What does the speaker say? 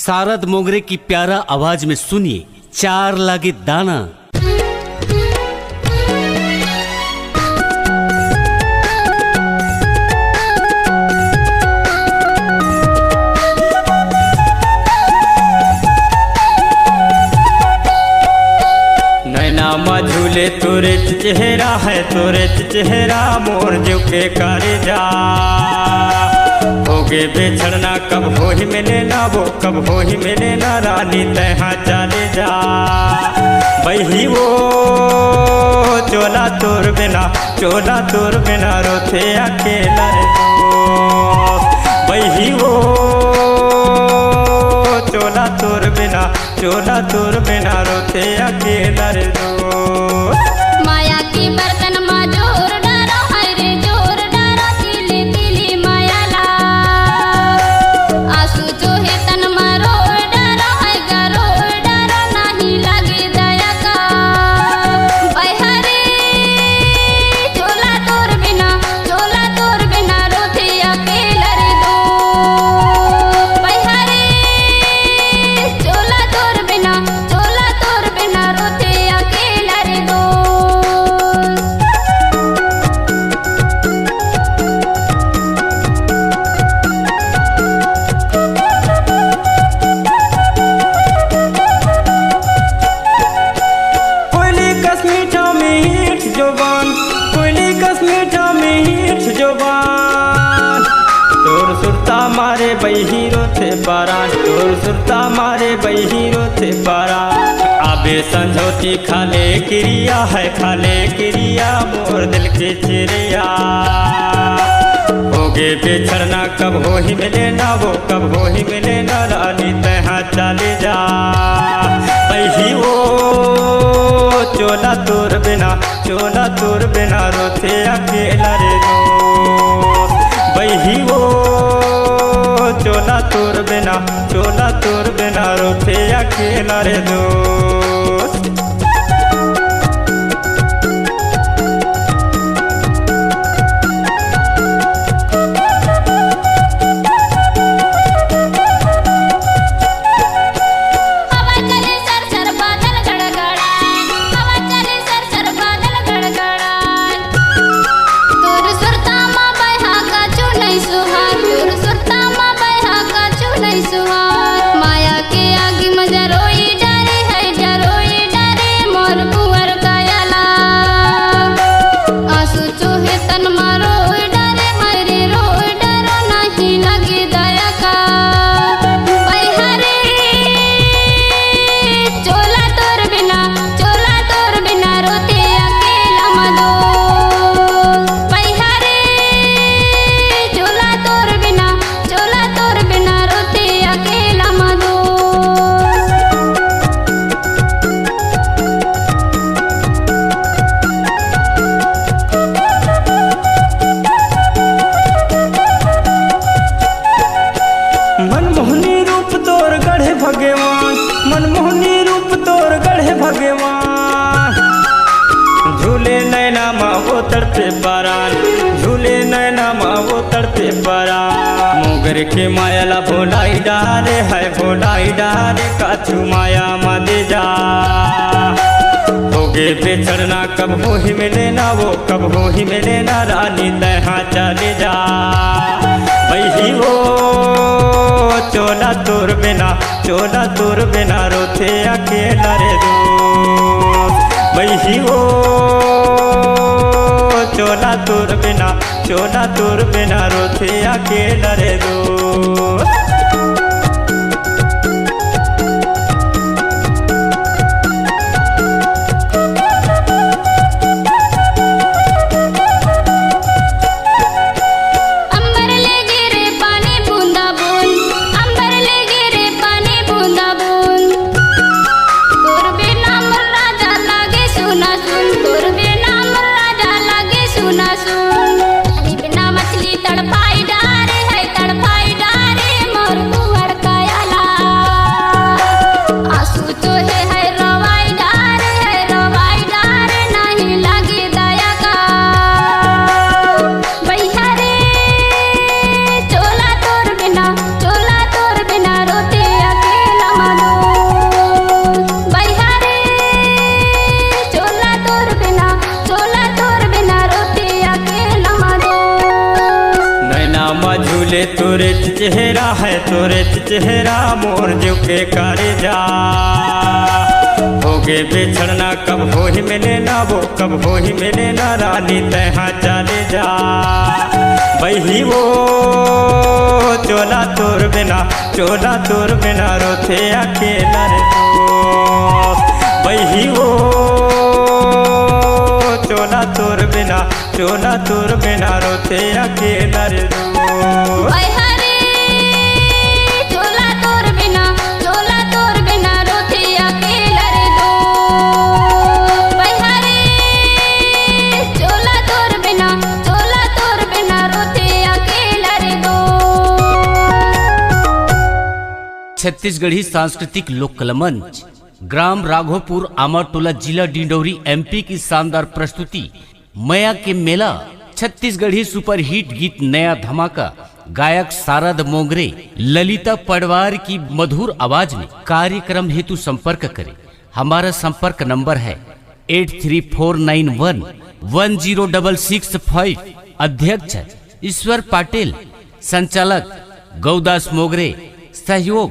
सारद मोगरे की प्यारा आवाज में सुनिए चार लागे दाना। झूले तोरे चेहरा है तोरे चेहरा मोर जो के कर जा होगे बेछड़ना कब हो ही मिले ना वो कब हो ही मिले ना रानी तहाँ चले जा बही वो चोला तोर बिना रोते अकेला रे दोस्त बही वो चोला तोर बिना रोते अकेला रे दोस्त। माया की बर्तन में जोर डारो है रे जोर डारो तिली तिली माया ला आंसू जो है तन में रोए डारो है गरो डारो नहीं लगे दया का बहरे चोला तोर बिना रोते अकेला रे दो बहरे चोला तोर बिना रोते अकेला रे दो। तोर सुरता मारे बहीरो थे बारान तोर सुरता मारे बहीरो थे बारान आबे संझोती खाले क्रिया मोर दिल के चिड़िया होगे बेछड़ना कब हो ही मिले ना वो कब हो ही मिले ना रानी तहाँ चले जा बही वो चोला तोर बिना रोते अकेला रे दोस्त बही वो चोला तोर बिना रोते अकेला रे दोस्त। माया के आगे में जरोई डरे मोर कुंवर कायला आंसू चोहे तन मारो डरे हरे रोए डरो नहीं लगे दया का बहरे चोला तोर बिना रोते अकेला मदो बहरे चोला तोर बिना रोते अकेला मदो। मनमोहनी रूप तोर गढ़े भगवान झूले नैना माँ वो तड़पे बारान मोगर के मायाला भोलाई डारे काछू माया मदे जा होगे बेछड़ना कब हो ही मिले ना वो कब हो ही मिले ना रानी तहाँ चले जा बही वो चोला तोर बिना रोते अकेला रे दोस्त बही वो चोला तोर बिना रोते अकेला रे दोस्त। बिना मछली तड़पाई डारे चेहरा मोर जो के करे जा होगे बिछड़ना कब हो ही मिले ना वो कब हो ही मिले ना रानी तहाँ चले जा बही वो चोला तोर बिना रोथे अकेला रे दोस्त बही वो चोला तोर बिना रोथे अकेला रे दोस्त बैहरे चोला तोर बिना रोथे अकेला रे दोस्त बैहरे चोला तोर बिना रोथे अकेला रे दोस्त। छत्तीसगढ़ी सांस्कृतिक लोक कला मंच ग्राम राघोपुर आमाटोला जिला डिंडौरी एमपी की शानदार प्रस्तुति मया के मेला छत्तीसगढ़ी सुपरहिट गीत नया धमाका गायक शारद मोगरे ललिता पडवार की मधुर आवाज में कार्यक्रम हेतु संपर्क करें। हमारा संपर्क नंबर है 8349110665। अध्यक्ष ईश्वर पाटिल, संचालक गौदास मोगरे, सहयोग